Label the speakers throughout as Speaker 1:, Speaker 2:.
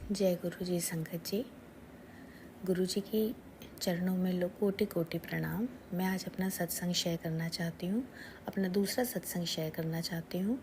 Speaker 1: जय गुरु जी संगत जी। गुरु जी की चरणों में लो कोटि कोटि प्रणाम। मैं आज अपना सत्संग शेयर करना चाहती हूँ, अपना दूसरा सत्संग शेयर करना चाहती हूँ।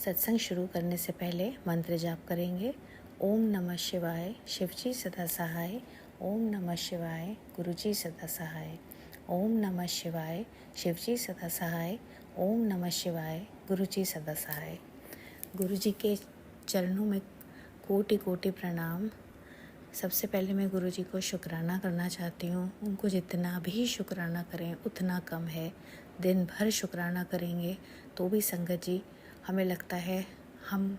Speaker 1: सत्संग शुरू करने से पहले मंत्र जाप करेंगे। ओम नमः शिवाय, शिवजी सदा सहाय। ओम नमः शिवाय, गुरु जी सदा सहाय। ओम नमः शिवाय, शिवजी सदा सहाय। ओम नमः शिवाय, गुरु जी सदा सहाय। गुरु जी के चरणों में कोटि कोटि प्रणाम। सबसे पहले मैं गुरु जी को शुक्राना करना चाहती हूँ। उनको जितना भी शुक्राना करें उतना कम है। दिन भर शुक्राना करेंगे तो भी संगत जी हमें लगता है हम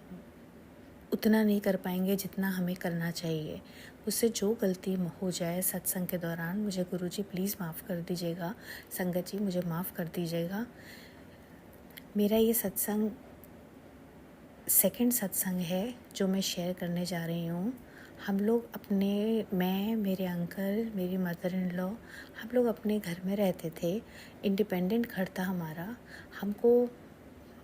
Speaker 1: उतना नहीं कर पाएंगे जितना हमें करना चाहिए। उससे जो गलती हो जाए सत्संग के दौरान मुझे गुरु जी प्लीज़ माफ़ कर दीजिएगा। संगत जी मुझे माफ़ कर दीजिएगा। मेरा ये सत्संग सेकंड सत्संग है जो मैं शेयर करने जा रही हूँ। हम लोग मैं, मेरे अंकल, मेरी मदर इन लॉ, हम लोग अपने घर में रहते थे। इंडिपेंडेंट घर था हमारा। हमको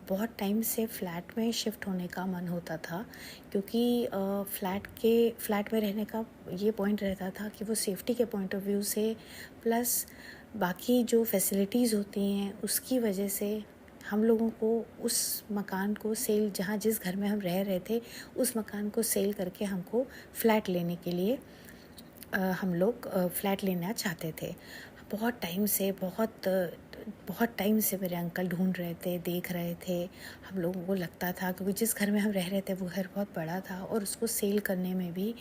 Speaker 1: बहुत टाइम से फ्लैट में शिफ्ट होने का मन होता था, क्योंकि फ्लैट में रहने का ये पॉइंट रहता था कि वो सेफ्टी के पॉइंट ऑफ व्यू से प्लस बाकी जो फैसिलिटीज़ होती हैं उसकी वजह से हम लोगों को उस मकान को सेल, जहाँ जिस घर में हम रह रहे थे उस मकान को सेल करके हमको फ़्लैट लेने के लिए हम लोग फ़्लैट लेना चाहते थे। बहुत टाइम से मेरे अंकल ढूंढ रहे थे, देख रहे थे। हम लोगों को लगता था क्योंकि जिस घर में हम रह रहे थे वो घर बहुत बड़ा था और उसको सेल करने में भी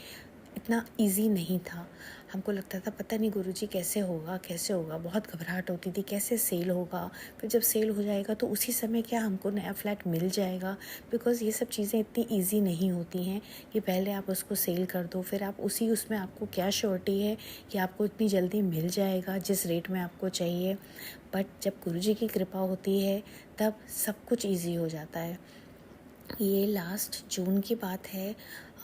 Speaker 1: इतना इजी नहीं था। हमको लगता था पता नहीं गुरुजी कैसे होगा। बहुत घबराहट होती थी कैसे सेल होगा, फिर जब सेल हो जाएगा तो उसी समय क्या हमको नया फ्लैट मिल जाएगा। बिकॉज़ ये सब चीज़ें इतनी इजी नहीं होती हैं कि पहले आप उसको सेल कर दो, फिर आप उसमें आपको क्या श्योरिटी है कि आपको इतनी जल्दी मिल जाएगा जिस रेट में आपको चाहिए। बट जब गुरुजी की कृपा होती है तब सब कुछ ईजी हो जाता है। ये लास्ट जून की बात है।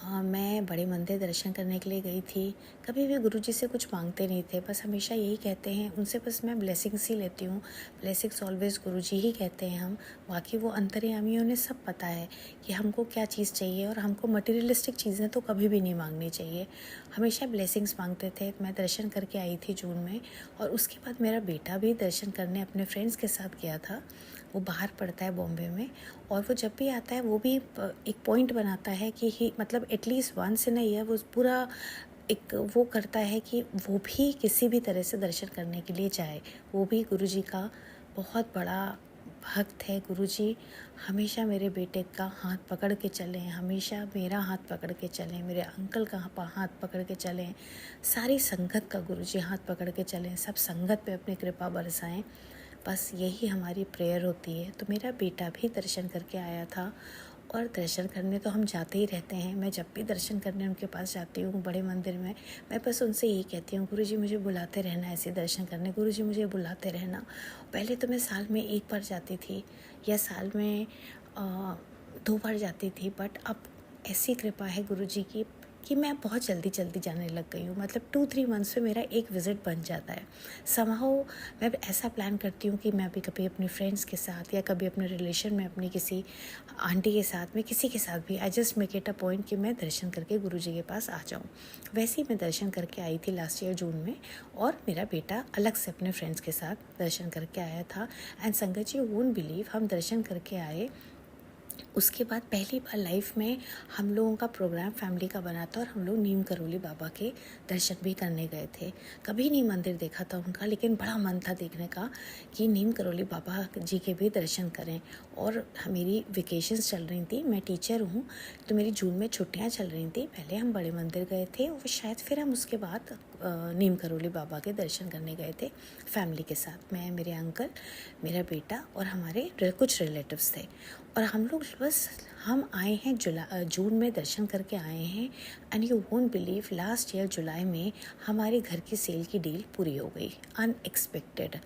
Speaker 1: मैं बड़े मंदिर दर्शन करने के लिए गई थी। कभी भी गुरुजी से कुछ मांगते नहीं थे, बस हमेशा यही कहते हैं उनसे, बस मैं ब्लेसिंग्स ही लेती हूँ। ब्लेसिंग्स ऑलवेज गुरुजी ही कहते हैं हम। बाकी वो अंतर्यामी, उन्हें सब पता है कि हमको क्या चीज़ चाहिए और हमको मटेरियलिस्टिक चीज़ें तो कभी भी नहीं मांगनी चाहिए। हमेशा ब्लेसिंग्स मांगते थे। मैं दर्शन करके आई थी जून में, और उसके बाद मेरा बेटा भी दर्शन करने अपने फ्रेंड्स के साथ गया था। वो बाहर पढ़ता है बॉम्बे में, और वो जब भी आता है वो भी एक पॉइंट बनाता है कि मतलब at least once in a year वो पूरा एक वो करता है कि वो भी किसी भी तरह से दर्शन करने के लिए जाए। वो भी गुरुजी का बहुत बड़ा भक्त है। गुरुजी हमेशा मेरे बेटे का हाथ पकड़ के चलें, हमेशा मेरा हाथ पकड़ के चलें, मेरे अंकल का हाथ पकड़ के चलें, सारी संगत का गुरुजी हाथ पकड़ के चलें, सब संगत पे अपनी कृपा बरसाएं। बस यही हमारी प्रेयर होती है। तो मेरा बेटा भी दर्शन करके आया था, और दर्शन करने तो हम जाते ही रहते हैं। मैं जब भी दर्शन करने उनके पास जाती हूँ बड़े मंदिर में, मैं बस उनसे यही कहती हूँ, गुरुजी मुझे बुलाते रहना ऐसे दर्शन करने, गुरुजी मुझे बुलाते रहना। पहले तो मैं साल में 1 बार जाती थी या साल में 2 बार जाती थी, बट अब ऐसी कृपा है गुरुजी की कि मैं बहुत जल्दी जाने लग गई हूँ। मतलब 2-3 मंथ्स में मेरा एक विज़िट बन जाता है। समहाउ मैं ऐसा प्लान करती हूँ कि मैं भी कभी अपने फ्रेंड्स के साथ या कभी अपने रिलेशन में अपनी किसी आंटी के साथ में किसी के साथ भी I just make it a point कि मैं दर्शन करके गुरुजी के पास आ जाऊँ। वैसे ही मैं दर्शन करके आई थी लास्ट ईयर जून में, और मेरा बेटा अलग से अपने फ्रेंड्स के साथ दर्शन करके आया था। एंड संगत जी वोंट बिलीव, हम दर्शन करके आए, उसके बाद पहली बार लाइफ में हम लोगों का प्रोग्राम फैमिली का बना था और हम लोग नीम करोली बाबा के दर्शन भी करने गए थे। कभी नहीं मंदिर देखा था उनका, लेकिन बड़ा मन था देखने का कि नीम करोली बाबा जी के भी दर्शन करें। और मेरी वेकेशंस चल रही थी, मैं टीचर हूँ, तो मेरी जून में छुट्टियाँ चल रही थी। पहले हम बड़े मंदिर गए थे और शायद फिर हम उसके बाद नीम करोली बाबा के दर्शन करने गए थे फैमिली के साथ। मैं, मेरे अंकल, मेरा बेटा और हमारे कुछ रिलेटिव्स थे। और हम लोग बस हम आए हैं जून में दर्शन करके आए हैं। And you won't believe, last year जुलाई में हमारे घर की सेल की डील पूरी हो गई, अनएक्सपेक्टेड।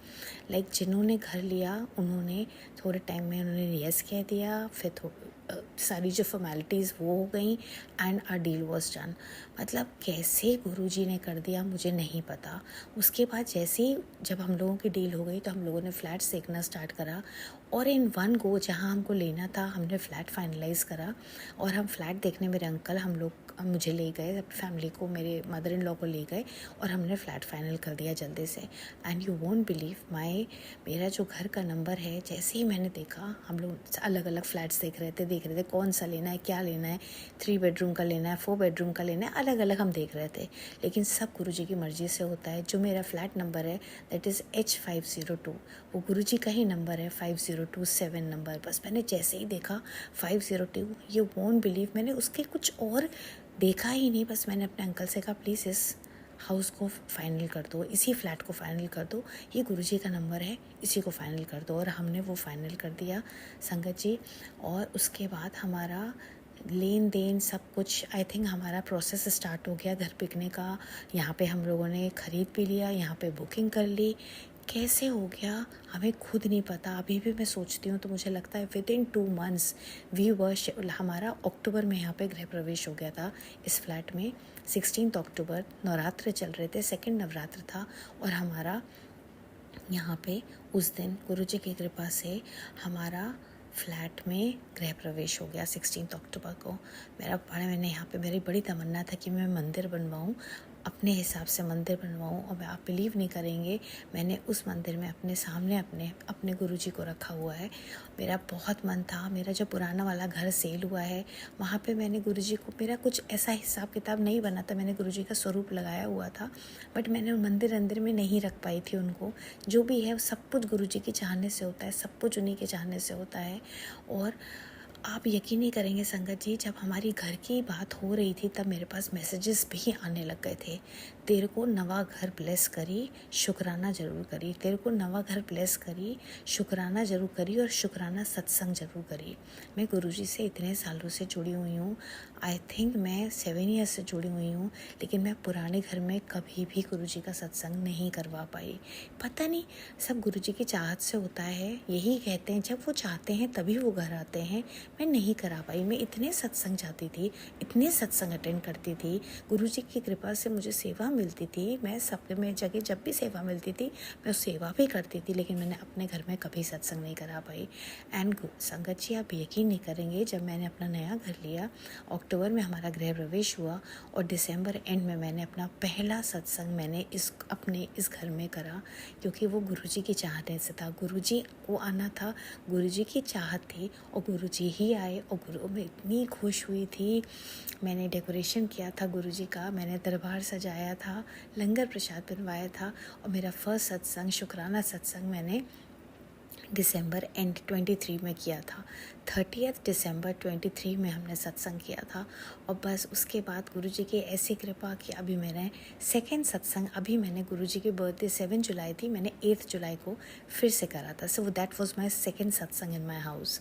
Speaker 1: लाइक जिन्होंने घर लिया उन्होंने थोड़े टाइम में उन्होंने यस कह दिया, फिर सारी जो फॉर्मेलिटीज़ वो हो गई and our deal was done. मतलब कैसे गुरुजी ने कर दिया मुझे नहीं पता। उसके बाद जैसे ही जब हम लोगों की डील हो गई तो हम लोगों ने फ्लैट्स देखना स्टार्ट करा, और इन वन गो जहाँ हमको लेना था हमने फ़्लैट फाइनलाइज़ करा और हम फ्लैट देखने मेरे अंकल हम लोग मुझे ले गए, अपनी फैमिली को, मेरे मदर इन लॉ को ले गए और हमने फ़्लैट फाइनल कर दिया जल्दी से। एंड यू वोंट बिलीव मेरा जो घर का नंबर है, जैसे ही मैंने देखा, हम लोग अलग अलग फ़्लैट्स देख रहे थे कौन सा लेना है, क्या लेना है, 3 बेडरूम का लेना है, 4 बेडरूम का लेना है, अलग अलग हम देख रहे थे। लेकिन सब गुरुजी की मर्ज़ी से होता है। जो मेरा फ़्लैट नंबर है दैट इज़ H502, वो गुरुजी का ही नंबर है, 5027 नंबर। बस मैंने जैसे ही देखा 502, यू वोंट बिलीव, मैंने उसके कुछ और देखा ही नहीं। बस मैंने अपने अंकल से कहा प्लीज़ इस हाउस को फ़ाइनल कर दो, इसी फ्लैट को फ़ाइनल कर दो, ये गुरुजी का नंबर है, इसी को फ़ाइनल कर दो। और हमने वो फ़ाइनल कर दिया संगत जी। और उसके बाद हमारा लेन देन सब कुछ, आई थिंक हमारा प्रोसेस स्टार्ट हो गया घर बिकने का। यहाँ पे हम लोगों ने ख़रीद भी लिया, यहाँ पे बुकिंग कर ली। कैसे हो गया हमें खुद नहीं पता। अभी भी मैं सोचती हूँ तो मुझे लगता है विदिन 2 मंथ्स वी वर, हमारा अक्टूबर में यहाँ पे गृह प्रवेश हो गया था इस फ्लैट में। 16 अक्टूबर, नवरात्र चल रहे थे, सेकंड नवरात्र था और हमारा यहाँ पे उस दिन गुरुजी की कृपा से हमारा फ्लैट में गृह प्रवेश हो गया 16 अक्टूबर को। मैंने यहाँ पे, मेरी बड़ी तमन्ना था कि मैं मंदिर बनवाऊँ, अपने हिसाब से मंदिर बनवाऊँ। और आप बिलीव नहीं करेंगे, मैंने उस मंदिर में अपने सामने अपने गुरुजी को रखा हुआ है। मेरा बहुत मन था, मेरा जो पुराना वाला घर सेल हुआ है वहाँ पे मैंने गुरुजी को, मेरा कुछ ऐसा हिसाब किताब नहीं बना था, मैंने गुरुजी का स्वरूप लगाया हुआ था, बट मैंने मंदिर अंदर में नहीं रख पाई थी उनको। जो भी है सब कुछ गुरुजी के चाहने से होता है, सब कुछ उन्हीं के चाहने से होता है। और आप यकीन नहीं करेंगे संगत जी, जब हमारी घर की बात हो रही थी तब मेरे पास मैसेजेस भी आने लग गए थे। तेरे को नवा घर ब्लेस करी, शुक्राना ज़रूर करी, तेरे को नवा घर ब्लेस करी, शुक्राना ज़रूर करी और शुक्राना सत्संग ज़रूर करी। मैं गुरुजी से इतने सालों से जुड़ी हुई हूँ, आई थिंक मैं 7 ईयर्स से जुड़ी हुई हूँ, लेकिन मैं पुराने घर में कभी भी गुरुजी का सत्संग नहीं करवा पाई। पता नहीं, सब गुरुजी की चाहत से होता है। यही कहते हैं जब वो चाहते हैं तभी वो घर आते हैं। मैं नहीं करा पाई। मैं इतने सत्संग जाती थी, इतने सत्संग अटेंड करती थी, गुरुजी की कृपा से मुझे सेवा मिलती थी। मैं सब में जगह जब भी सेवा मिलती थी मैं उस सेवा भी करती थी, लेकिन मैंने अपने घर में कभी सत्संग नहीं करा पाई। एंड संगत जी, आप यकीन नहीं करेंगे, जब मैंने अपना नया घर लिया, अक्टूबर में हमारा गृह प्रवेश हुआ और दिसंबर एंड में मैंने अपना पहला सत्संग मैंने अपने इस घर में करा, क्योंकि वो गुरुजी की चाहने से था। गुरुजी को आना था, गुरुजी की चाहत थी और गुरुजी ही आए। और मैं इतनी खुश हुई थी। मैंने डेकोरेशन किया था गुरुजी का, मैंने दरबार सजाया था, लंगर प्रसाद बनवाया था और मेरा फर्स्ट सत्संग, शुक्राना सत्संग, मैंने दिसंबर एंड 23 में किया था। 30 दिसंबर 23 में हमने सत्संग किया था। और बस उसके बाद गुरुजी की ऐसी कृपा कि अभी मैंने सेकंड सत्संग, अभी मैंने गुरुजी की बर्थडे 7 जुलाई थी, मैंने 8 जुलाई को फिर से करा था। So that was my second सत्संग इन माय हाउस।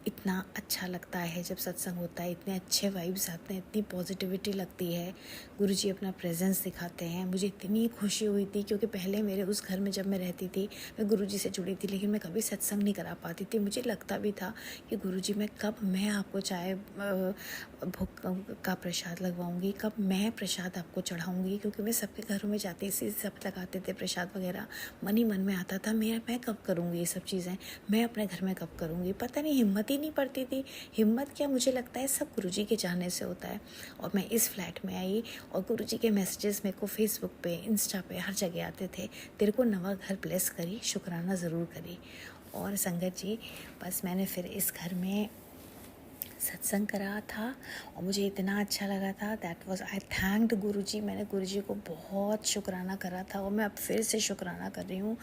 Speaker 1: इतना अच्छा लगता है जब सत्संग होता है, इतने अच्छे वाइब्स आते हैं, इतनी पॉजिटिविटी लगती है, गुरुजी अपना प्रेजेंस दिखाते हैं। मुझे इतनी खुशी हुई थी, क्योंकि पहले मेरे उस घर में जब मैं रहती थी मैं गुरुजी से जुड़ी थी, लेकिन मैं कभी सत्संग नहीं करा पाती थी। मुझे लगता भी था कि गुरुजी मैं आपको चाय भोग का प्रसाद लगवाऊंगी, कब मैं प्रसाद आपको चढ़ाऊंगी, क्योंकि मैं सबके घरों में जाती थी, सब लगाते थे प्रसाद वगैरह। मन ही मन में आता था मैं कब करूँगी ये सब चीज़ें, मैं अपने घर में कब करूँगी। पता नहीं, हिम्मत ही नहीं पड़ती थी। हिम्मत क्या, मुझे लगता है सब गुरुजी के चाहने से होता है। और मैं इस फ्लैट में आई और गुरुजी के मैसेजेस मेरे को फेसबुक पे, इंस्टा पे, हर जगह आते थे, तेरे को नवा घर ब्लेस करी, शुक्राना ज़रूर करी। और संगत जी, बस मैंने फिर इस घर में सत्संग करा था और मुझे इतना अच्छा लगा था। दैट वाज, आई थैंक्ड गुरुजी। मैंने गुरुजी को बहुत शुक्राना करा था और मैं अब फिर से शुक्राना कर रही हूँ।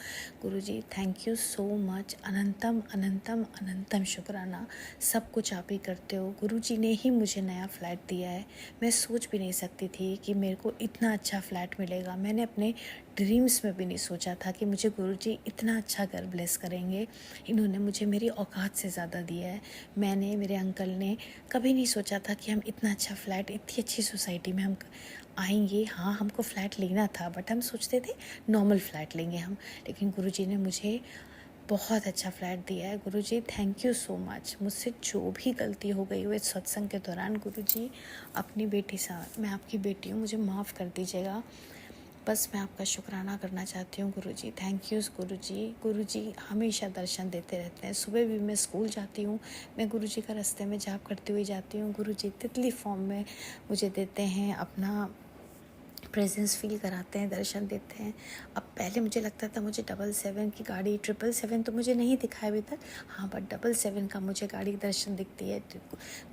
Speaker 1: गुरुजी थैंक यू सो मच, अनंतम अनंतम अनंतम शुक्राना। सब कुछ आप ही करते हो। गुरुजी ने ही मुझे नया फ्लैट दिया है। मैं सोच भी नहीं सकती थी कि मेरे को इतना अच्छा फ्लैट मिलेगा। मैंने अपने ड्रीम्स में भी नहीं सोचा था कि मुझे गुरुजी इतना अच्छा घर ब्लेस करेंगे। इन्होंने मुझे मेरी औकात से ज़्यादा दिया है। मैंने, मेरे अंकल ने कभी नहीं सोचा था कि हम इतना अच्छा फ्लैट, इतनी अच्छी सोसाइटी में हम आएंगे। हाँ, हमको फ्लैट लेना था, बट हम सोचते थे नॉर्मल फ्लैट लेंगे हम, लेकिन गुरुजी ने मुझे बहुत अच्छा फ्लैट दिया है। गुरुजी थैंक यू सो मच। मुझसे जो भी गलती हो गई हो इस सत्संग के दौरान, गुरुजी अपनी बेटी सा, मैं आपकी बेटी हूँ, मुझे माफ़ कर दीजिएगा। बस मैं आपका शुक्राना करना चाहती हूँ गुरुजी। थैंक यू गुरुजी। गुरुजी हमेशा दर्शन देते रहते हैं। सुबह भी मैं स्कूल जाती हूँ, मैं गुरुजी का रास्ते में जाप करते हुए जाती हूँ। गुरुजी तितली फॉर्म में मुझे देते हैं, अपना प्रेजेंस फील कराते हैं, दर्शन देते हैं। अब पहले मुझे लगता था मुझे 777 की गाड़ी, 777 तो मुझे नहीं दिखा है अभी तक, हाँ, बट 777 का मुझे गाड़ी दर्शन दिखती है।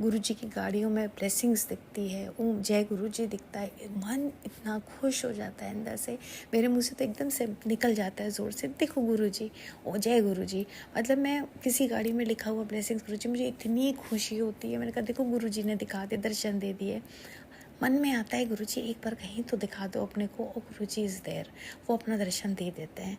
Speaker 1: गुरुजी की गाड़ियों में ब्लेसिंग्स दिखती है, ओम जय गुरुजी दिखता है। मन इतना खुश हो जाता है अंदर से, मेरे मुंह से तो एकदम से निकल जाता है ज़ोर से, देखो गुरुजी, ओ जय गुरुजी। मतलब मैं किसी गाड़ी में लिखा हुआ ब्लेसिंग्स गुरुजी, मुझे इतनी खुशी होती है। मैंने कहा देखो गुरुजी ने दिखा दिए, दर्शन दे दिए। मन में आता है गुरुजी एक बार कहीं तो दिखा दो अपने को, और गुरुजी इज़ देयर, वो अपना दर्शन दे देते हैं।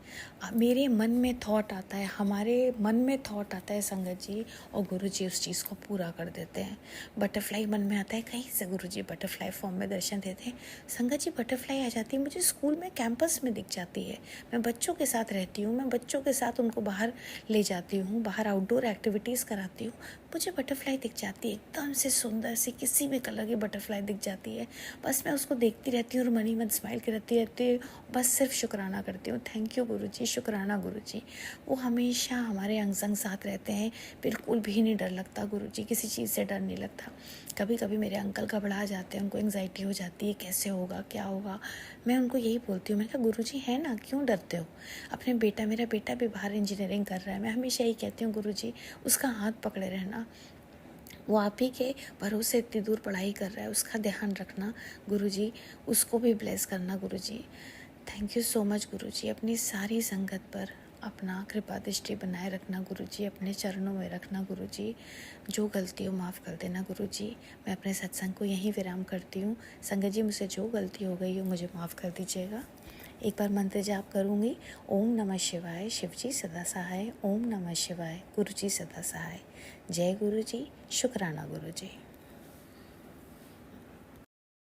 Speaker 1: मेरे मन में थॉट आता है, हमारे मन में थॉट आता है संगत जी, और गुरुजी उस चीज़ को पूरा कर देते हैं। बटरफ्लाई मन में आता है, कहीं से गुरुजी बटरफ्लाई फॉर्म में दर्शन देते हैं। संगत जी बटरफ्लाई आ जाती है मुझे स्कूल में, कैंपस में दिख जाती है। मैं बच्चों के साथ रहती हूँ, मैं बच्चों के साथ उनको बाहर ले जाती हूँ, बाहर आउटडोर एक्टिविटीज़ कराती हूँ, मुझे बटरफ्लाई दिख जाती है, एकदम से सुंदर सी किसी भी कलर की बटरफ्लाई दिख जाती है। बस मैं उसको देखती रहती हूँ और मन ही मन स्माइल करती रहती हूँ, बस सिर्फ शुक्राना करती हूँ। थैंक यू गुरुजी, शुक्राना गुरुजी। वो हमेशा हमारे अंग संग साथ रहते हैं, बिल्कुल भी नहीं डर लगता गुरुजी, किसी चीज़ से डर नहीं लगता। कभी कभी मेरे अंकल घबरा जाते हैं, उनको एंग्जाइटी हो जाती है, कैसे होगा क्या होगा। मैं उनको यही बोलती हूँ, मैं कहा गुरुजी है ना, क्यों डरते हो। अपने बेटा, मेरा बेटा भी बाहर इंजीनियरिंग कर रहा है, मैं हमेशा यही कहती हूँ गुरुजी उसका हाथ पकड़े रहना, वो आप ही के भरोसे इतनी दूर पढ़ाई कर रहा है, उसका ध्यान रखना गुरुजी, उसको भी ब्लेस करना गुरुजी। थैंक यू सो मच गुरुजी। अपनी सारी संगत पर अपना कृपा दृष्टि बनाए रखना गुरुजी, अपने चरणों में रखना गुरुजी। जो गलती हो माफ़ कर देना गुरुजी। मैं अपने सत्संग को यहीं विराम करती हूँ। संगत जी मुझसे जो गलती हो गई हो मुझे माफ़ कर दीजिएगा। एक बार मंत्र जाप करूँगी, ओम नमः शिवाय, शिवजी सदा सहाय, ओम नमः शिवाय, गुरुजी सदा सहाय। जय गुरुजी, शुक्राना गुरुजी।